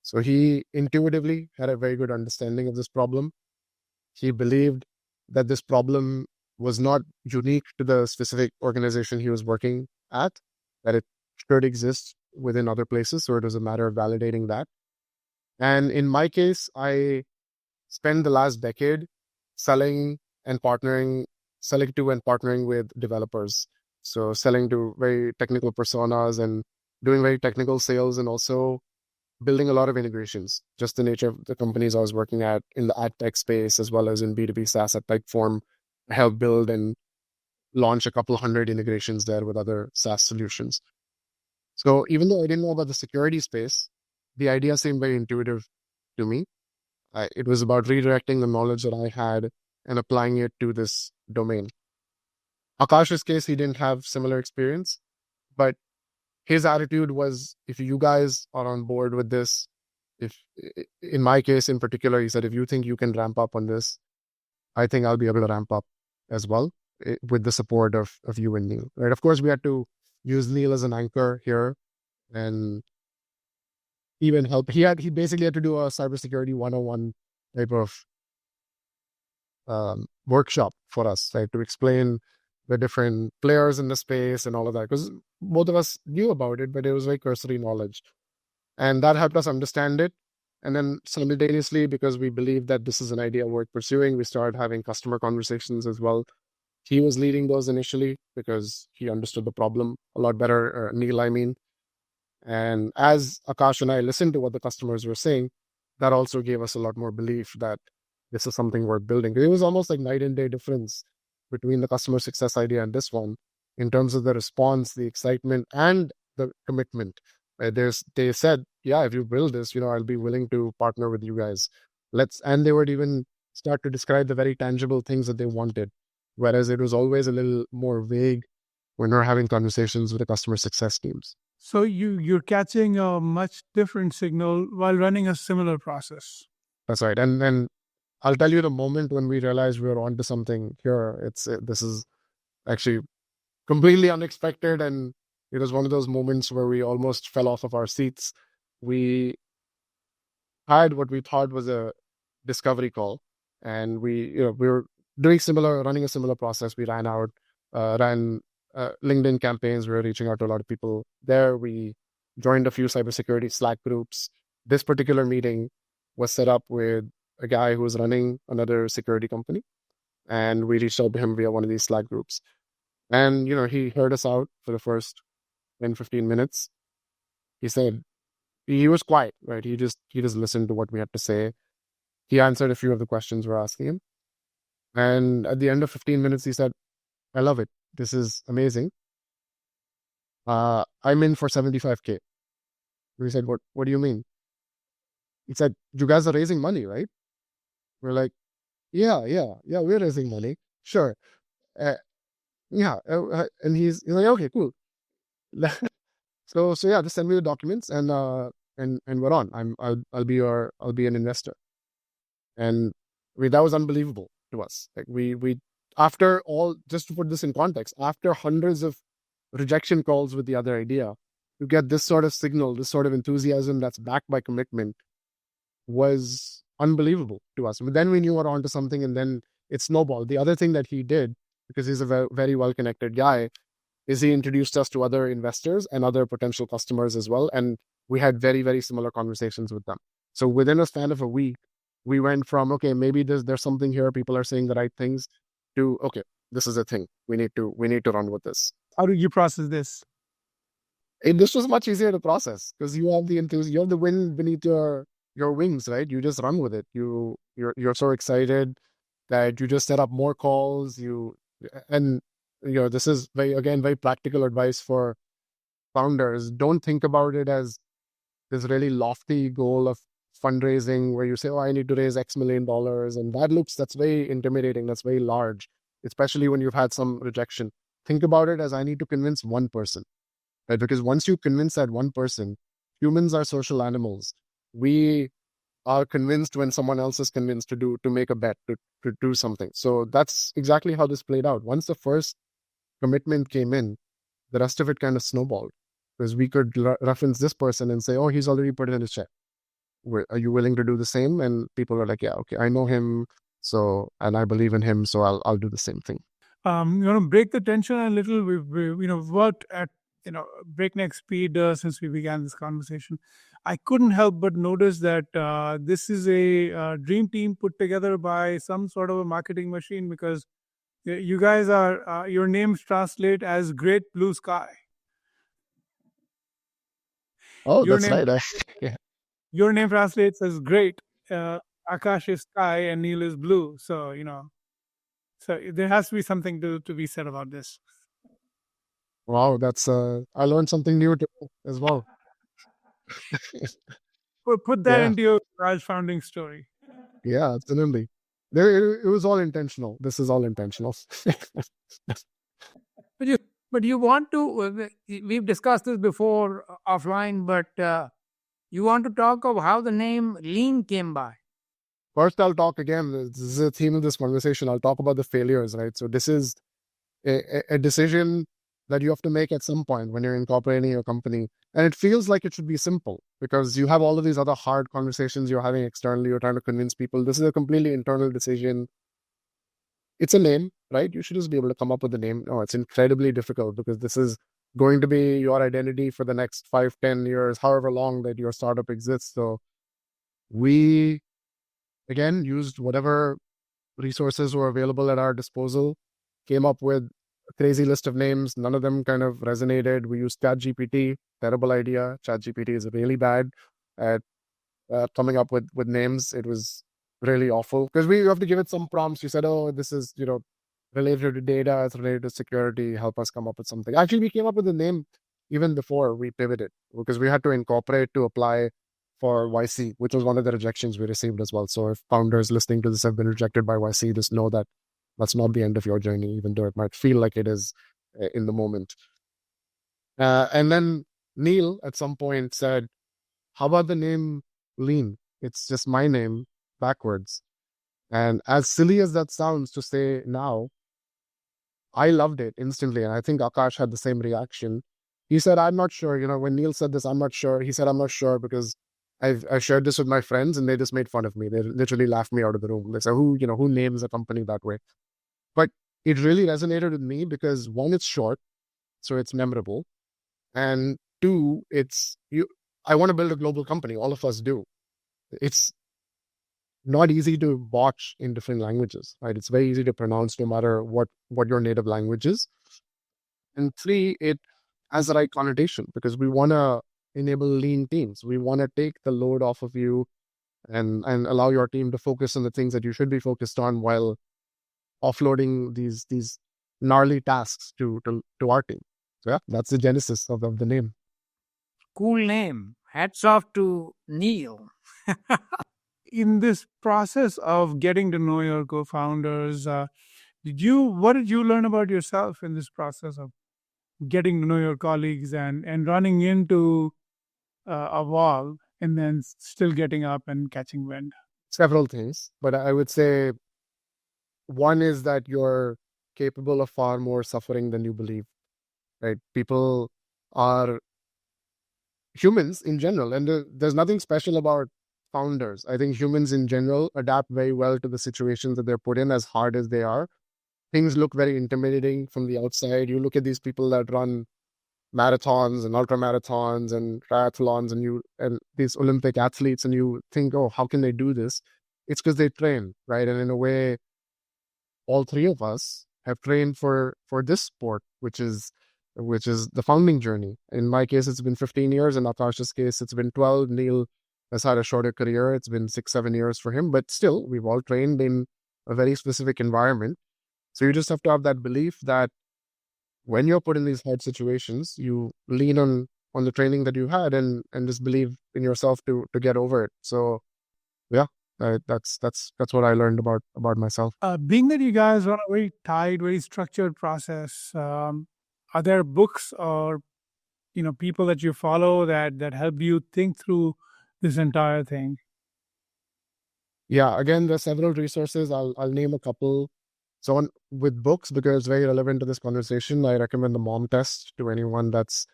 D: So he intuitively had a very good understanding of this problem. He believed that this problem was not unique to the specific organization he was working at, that it should exist within other places. So it was a matter of validating that. And in my case, I spent the last decade selling to and partnering with developers. So selling to very technical personas and doing very technical sales, and also building a lot of integrations. Just the nature of the companies I was working at in the ad tech space, as well as in B2B SaaS at Typeform, I helped build and launch a couple hundred integrations there with other SaaS solutions. So even though I didn't know about the security space, the idea seemed very intuitive to me. It was about redirecting the knowledge that I had and applying it to this domain. Akash's case, he didn't have similar experience, but his attitude was, if you guys are on board with this, in my case in particular, he said, if you think you can ramp up on this, I think I'll be able to ramp up as well with the support of you and Neil. Right? Of course, we had to use Neil as an anchor here and even help. He basically had to do a cybersecurity 101 type of workshop for us, right, to explain the different players in the space and all of that, because both of us knew about it, but it was very cursory knowledge. And that helped us understand it. And then simultaneously, because we believed that this is an idea worth pursuing, we started having customer conversations as well. He was leading those initially because he understood the problem a lot better, Neil, I mean. And as Akash and I listened to what the customers were saying, that also gave us a lot more belief that this is something worth building. It was almost like night and day difference between the customer success idea and this one in terms of the response, the excitement, and the commitment. They said, yeah, if you build this, I'll be willing to partner with you guys. And they would even start to describe the very tangible things that they wanted. Whereas it was always a little more vague when we're having conversations with the customer success teams.
C: So you're catching a much different signal while running a similar process.
D: That's right. And I'll tell you the moment when we realized we were onto something here. This is actually completely unexpected, and it was one of those moments where we almost fell off of our seats. We had what we thought was a discovery call, and we were running a similar process. We ran LinkedIn campaigns. We were reaching out to a lot of people there. We joined a few cybersecurity Slack groups. This particular meeting was set up with a guy who was running another security company. And we reached out to him via one of these Slack groups. And, he heard us out for the first 10, 15 minutes. He said, he was quiet, right? He just listened to what we had to say. He answered a few of the questions we're asking him. And at the end of 15 minutes, he said, I love it. This is amazing. I'm in for 75K. We said, what do you mean? He said, you guys are raising money, right? We're like, yeah, we're raising money. Sure. And he's like, okay, cool. So yeah, just send me the documents and we're on. I'll be an investor. And that was unbelievable to us. Like we after all, just to put this in context, after hundreds of rejection calls with the other idea, to get this sort of signal, this sort of enthusiasm that's backed by commitment was unbelievable to us. But then we knew we're onto something, and then it snowballed. The other thing that he did, because he's a very, very well-connected guy, is he introduced us to other investors and other potential customers as well. And we had very, very similar conversations with them. So within a span of a week, we went from, okay, maybe there's something here, people are saying the right things, to, okay, this is a thing. We need to run with this.
C: How do you process this?
D: This was much easier to process because you have the enthusiasm, you have the wind beneath your wings, right? You just run with it. You're so excited that you just set up more calls. This is very practical advice for founders. Don't think about it as this really lofty goal of fundraising where you say, oh, I need to raise X million dollars. And that's very intimidating. That's very large, especially when you've had some rejection. Think about it as I need to convince one person, right? Because once you convince that one person, humans are social animals. We are convinced when someone else is convinced to make a bet, to do something. So that's exactly how this played out. Once the first commitment came in, the rest of it kind of snowballed because we could reference this person and say, oh, he's already put in his check. Are you willing to do the same? And people are like, yeah, okay, I know him. So, and I believe in him. So I'll do the same thing.
C: Break the tension a little. We've worked at breakneck speed since we began this conversation. I couldn't help but notice that this is a dream team put together by some sort of a marketing machine, because you guys are your names translate as Great Blue Sky.
D: Oh, that's right. Yeah.
C: Your name translates as great. Akash is sky and Neil is blue. So so there has to be something to be said about this.
D: Wow, that's I learned something new as well.
C: Put that into your garage founding story.
D: Yeah, absolutely. It was all intentional. This is all intentional.
B: But you want to, we've discussed this before offline, but you want to talk of how the name Leen came by.
D: First, I'll talk again. This is the theme of this conversation. I'll talk about the failures, right? So this is a decision that you have to make at some point when you're incorporating your company. And it feels like it should be simple because you have all of these other hard conversations you're having externally. You're trying to convince people. This is a completely internal decision. It's a name, right? You should just be able to come up with a name. No, it's incredibly difficult because this is going to be your identity for the next 5, 10 years, however long that your startup exists. So we, again, used whatever resources were available at our disposal, came up with a crazy list of names. None of them kind of resonated. We used ChatGPT, terrible idea. ChatGPT is really bad at coming up with names. It was really awful because we have to give it some prompts. We said, oh, this is, related to data, it's related to security, help us come up with something. Actually, we came up with the name even before we pivoted because we had to incorporate to apply for YC, which was one of the rejections we received as well. So if founders listening to this have been rejected by YC, just know that that's not the end of your journey, even though it might feel like it is in the moment. And then Neil at some point said, how about the name Leen? It's just my name backwards. And as silly as that sounds to say now, I loved it instantly. And I think Akash had the same reaction. He said, I'm not sure. When Neil said this, I'm not sure. He said, I'm not sure because I shared this with my friends and they just made fun of me. They literally laughed me out of the room. They said, who names a company that way? But it really resonated with me because one, it's short, so it's memorable. And two, I want to build a global company. All of us do. not easy to watch in different languages, right? It's very easy to pronounce no matter what your native language is. And three, it has the right connotation because we want to enable lean teams. We want to take the load off of you and allow your team to focus on the things that you should be focused on while offloading these gnarly tasks to our team. So yeah, that's the genesis of the name.
B: Cool name. Hats off to Neil.
C: In this process of getting to know your co-founders, what did you learn about yourself in this process of getting to know your colleagues and running into a wall and then still getting up and catching wind?
D: Several things, but I would say one is that you're capable of far more suffering than you believe, right? People are humans in general, and there's nothing special about founders. I think humans in general adapt very well to the situations that they're put in, as hard as they are. Things look very intimidating from the outside. You look at these people that run marathons and ultra marathons and triathlons and these Olympic athletes, and you think, oh, how can they do this? It's because they train, right? And in a way, all three of us have trained for this sport, which is the founding journey. In my case, it's been 15 years. In Akash's case, it's been 12. Neil has had a shorter career. It's been 6-7 years for him, but still, we've all trained in a very specific environment. So you just have to have that belief that when you're put in these hard situations, you lean on the training that you had and just believe in yourself to get over it. So yeah, that's what I learned about myself.
C: Being that you guys run a very tight, very structured process, are there books or people that you follow that help you think through this entire thing?
D: Yeah, again, there's several resources. I'll name a couple. So with books, because it's very relevant to this conversation, I recommend the Mom Test to anyone that's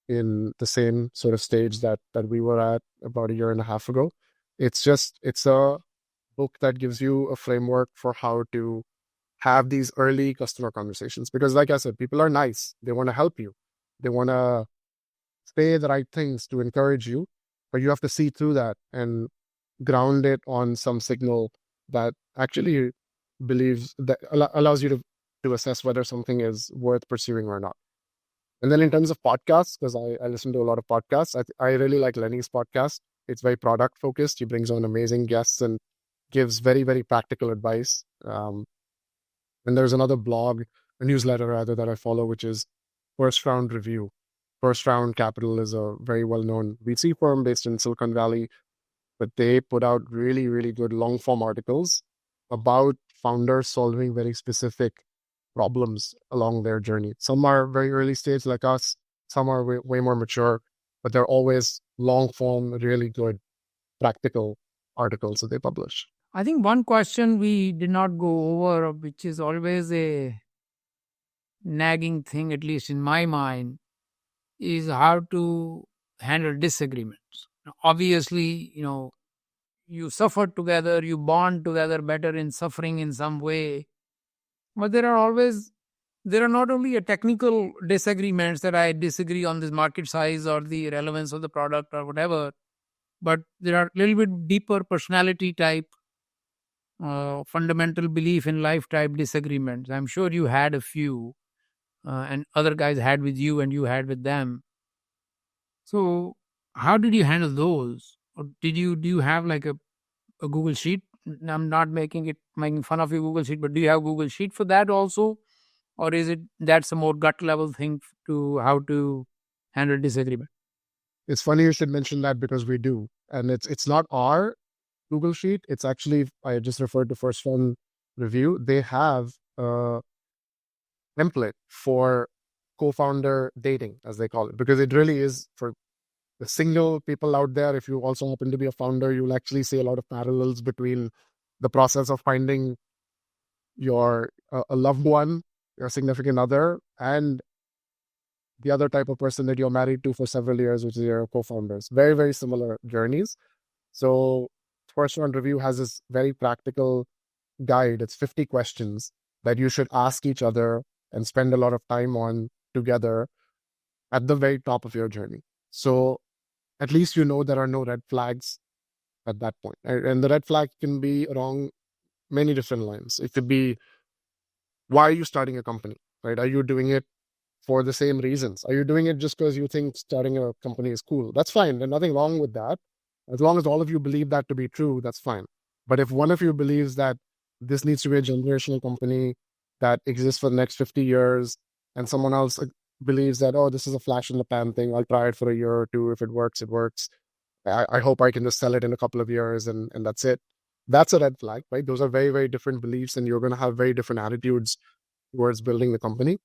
D: in the same sort of stage that we were at about 1.5 years ago. It's a book that gives you a framework for how to have these early customer conversations. Because like I said, people are nice. They want to help you. They want to say the right things to encourage you, but you have to see through that and ground it on some signal that actually allows you to assess whether something is worth pursuing or not. And then in terms of podcasts, because I listen to a lot of podcasts, I really like Lenny's podcast. It's very product focused. He brings on amazing guests and gives very, very practical advice. And there's another blog, a newsletter rather, that I follow, which is First Round Review. First Round Capital is a very well-known VC firm based in Silicon Valley, but they put out really, really good long-form articles about founders solving very specific problems along their journey. Some are very early stage like us, some are way more mature, but they're always long-form, really good, practical articles that they publish.
B: I think one question we did not go over, which is always a nagging thing, at least in my mind, is how to handle disagreements. Obviously, you suffer together, you bond together better in suffering in some way. But there are not only a technical disagreements that I disagree on this market size or the relevance of the product or whatever, but there are a little bit deeper personality type, fundamental belief in life type disagreements. I'm sure you had a few, and other guys had with you and you had with them. So how did you handle those? Or do you have like a Google Sheet? I'm not making fun of your Google Sheet, but do you have Google Sheet for that also? Or is that's a more gut level thing to how to handle disagreement?
D: It's funny you should mention that because we do. And it's not our Google Sheet. It's actually, I just referred to First Round Review. They have a template for co-founder dating, as they call it, because it really is for the single people out there. If you also happen to be a founder, you'll actually see a lot of parallels between the process of finding your a loved one, your significant other, and the other type of person that you're married to for several years, which is your co-founders. Very, very similar journeys. So First Round Review has this very practical guide. It's 50 questions that you should ask each other and spend a lot of time on together at the very top of your journey. So at least there are no red flags. at that point. And the red flag can be along many different lines. It could be, why are you starting a company, right? Are you doing it for the same reasons? Are you doing it just because you think starting a company is cool? That's fine. There's nothing wrong with that. As long as all of you believe that to be true, that's fine. But if one of you believes that this needs to be a generational company that exists for the next 50 years, and someone else believes that, oh, this is a flash in the pan thing, I'll try it for a year or two. If it works, it works. I hope I can just sell it in a couple of years and that's it. That's a red flag, right? Those are very, very different beliefs, and you're going to have very different attitudes towards building the company.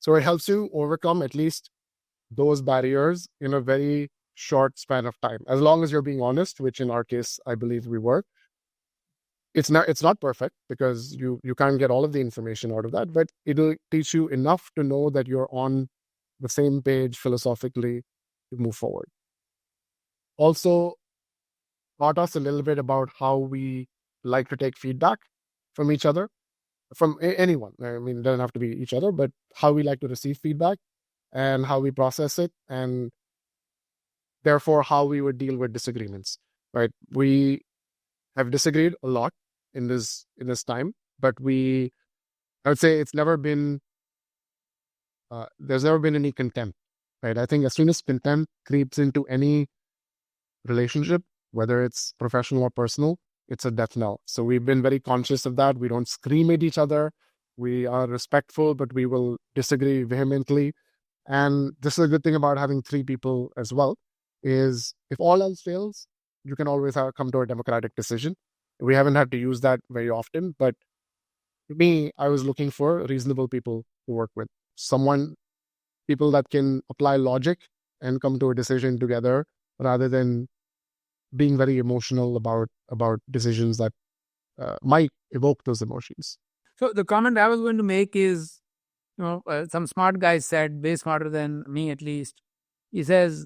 D: So it helps you overcome at least those barriers in a very short span of time, as long as you're being honest, which in our case, I believe we were. It's not perfect because you can't get all of the information out of that, but it'll teach you enough to know that you're on the same page philosophically to move forward. Also taught us a little bit about how we like to take feedback from each other, from anyone. I mean, it doesn't have to be each other, but how we like to receive feedback and how we process it, and therefore how we would deal with disagreements, right? We have disagreed a lot in this time, but I would say it's never been, there's never been any contempt, right? I think as soon as contempt creeps into any relationship, whether it's professional or personal, it's a death knell. So we've been very conscious of that. We don't scream at each other. We are respectful, but we will disagree vehemently. And this is a good thing about having 3 people as well, is if all else fails, you can always come to a democratic decision. We haven't had to use that very often, but to me, I was looking for reasonable people to work with. People that can apply logic and come to a decision together, rather than being very emotional about decisions that might evoke those emotions.
B: So the comment I was going to make is, some smart guy said, way smarter than me at least, he says,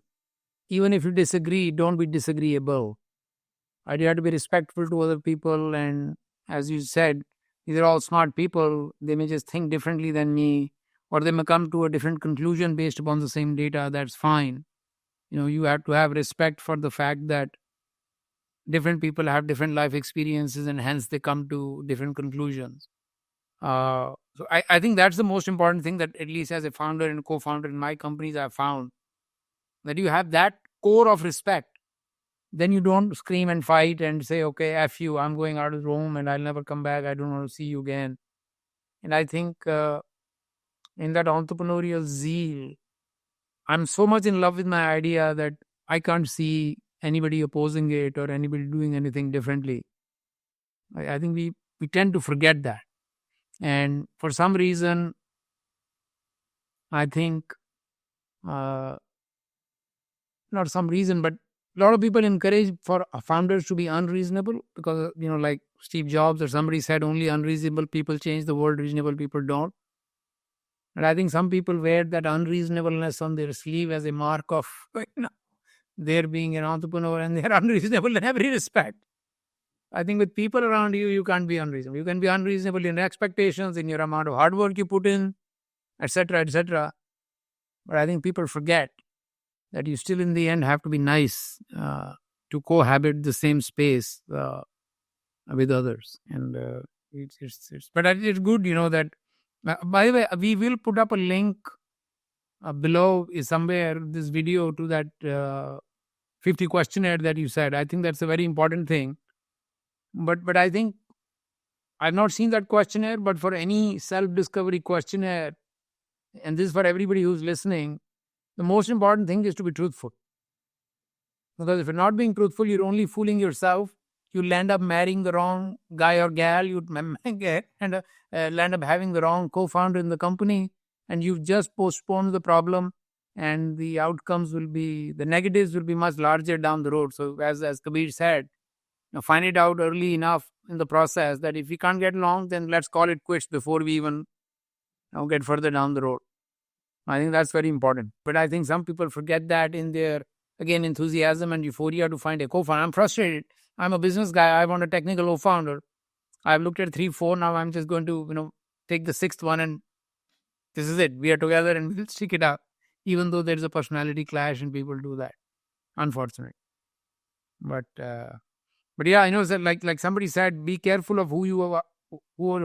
B: even if you disagree, don't be disagreeable. Right? You have to be respectful to other people. And as you said, these are all smart people. They may just think differently than me, or they may come to a different conclusion based upon the same data. That's fine. You have to have respect for the fact that different people have different life experiences, and hence they come to different conclusions. So I think that's the most important thing, that at least as a founder and co-founder in my companies, I've found that you have that core of respect. Then you don't scream and fight and say, okay, F you, I'm going out of the room and I'll never come back. I don't want to see you again. And I think in that entrepreneurial zeal, I'm so much in love with my idea that I can't see anybody opposing it or anybody doing anything differently. I think we tend to forget that. And for some reason, I think, not some reason, but a lot of people encourage for founders to be unreasonable because, like Steve Jobs or somebody said, only unreasonable people change the world, reasonable people don't. And I think some people wear that unreasonableness on their sleeve as a mark of their being an entrepreneur, and they're unreasonable in every respect. I think with people around you, you can't be unreasonable. You can be unreasonable in your expectations, in your amount of hard work you put in, etc., etc. But I think people forget that you still in the end have to be nice to cohabit the same space with others. And but it's good, that, by the way, we will put up a link below is somewhere, this video to that 50 questionnaire that you said. I think that's a very important thing. But I think I've not seen that questionnaire, but for any self-discovery questionnaire, and this is for everybody who's listening, the most important thing is to be truthful. Because if you're not being truthful, you're only fooling yourself. You'll end up marrying the wrong guy or gal, and land up having the wrong co-founder in the company, and you've just postponed the problem, and the negatives will be much larger down the road. So as Kabir said, find it out early enough in the process that if we can't get along, then let's call it quits before we even get further down the road. I think that's very important. But I think some people forget that in their, again, enthusiasm and euphoria to find a co-founder. I'm frustrated. I'm a business guy. I want a technical co-founder. I've looked at 3, 4. Now I'm just going to, take the 6th one, and this is it. We are together and we'll stick it out. Even though there's a personality clash and people do that. Unfortunately. But yeah, I know that like somebody said, be careful of who your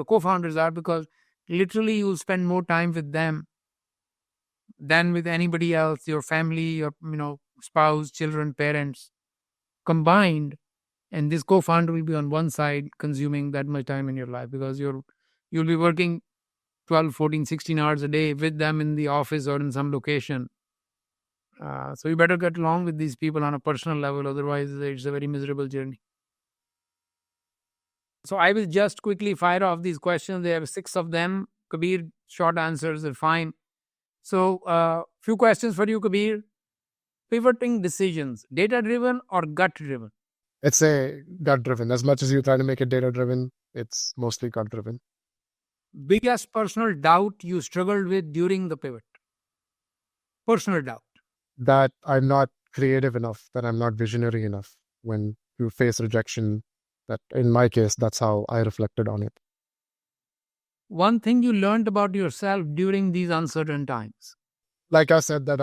B: co-founders are, because literally you'll spend more time with them than with anybody else, your family, your spouse, children, parents combined. And this co-founder will be on one side consuming that much time in your life, because you'll be working 12, 14, 16 hours a day with them in the office or in some location. So you better get along with these people on a personal level, otherwise it's a very miserable journey. So I will just quickly fire off these questions. There are 6 of them. Kabir, short answers are fine. So few questions for you, Kabir. Pivoting decisions, data-driven or gut-driven?
D: It's a gut-driven. As much as you try to make it data-driven, it's mostly gut-driven.
B: Biggest personal doubt you struggled with during the pivot? Personal doubt.
D: That I'm not creative enough, that I'm not visionary enough when you face rejection. That in my case, that's how I reflected on it.
B: One thing you learned about yourself during these uncertain times?
D: Like I said, that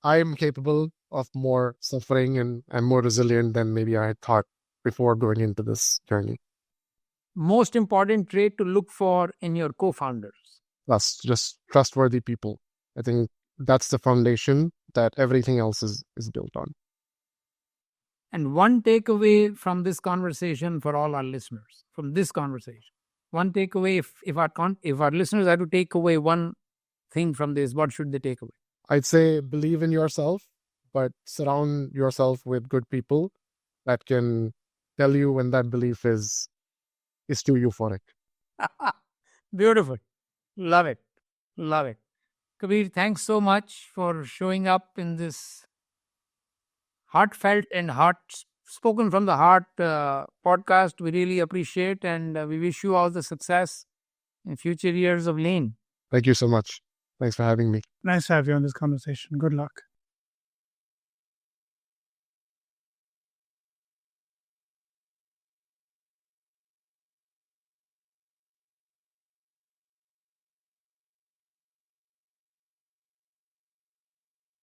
D: I'm capable of more suffering and I'm more resilient than maybe I had thought before going into this journey.
B: Most important trait to look for in your co-founders?
D: Plus, just trustworthy people. I think that's the foundation that everything else is built on.
B: And one takeaway from this conversation for all our listeners, from this conversation, one takeaway, if our listeners had to take away one thing from this, what should they take away?
D: I'd say believe in yourself, but surround yourself with good people that can tell you when that belief is too euphoric.
B: Beautiful. Love it. Love it. Kabir, thanks so much for showing up in this heartfelt and spoken from the heart podcast. We really appreciate, and we wish you all the success in future years of Leen.
D: Thank you so much. Thanks for having me.
C: Nice to have you on this conversation. Good luck.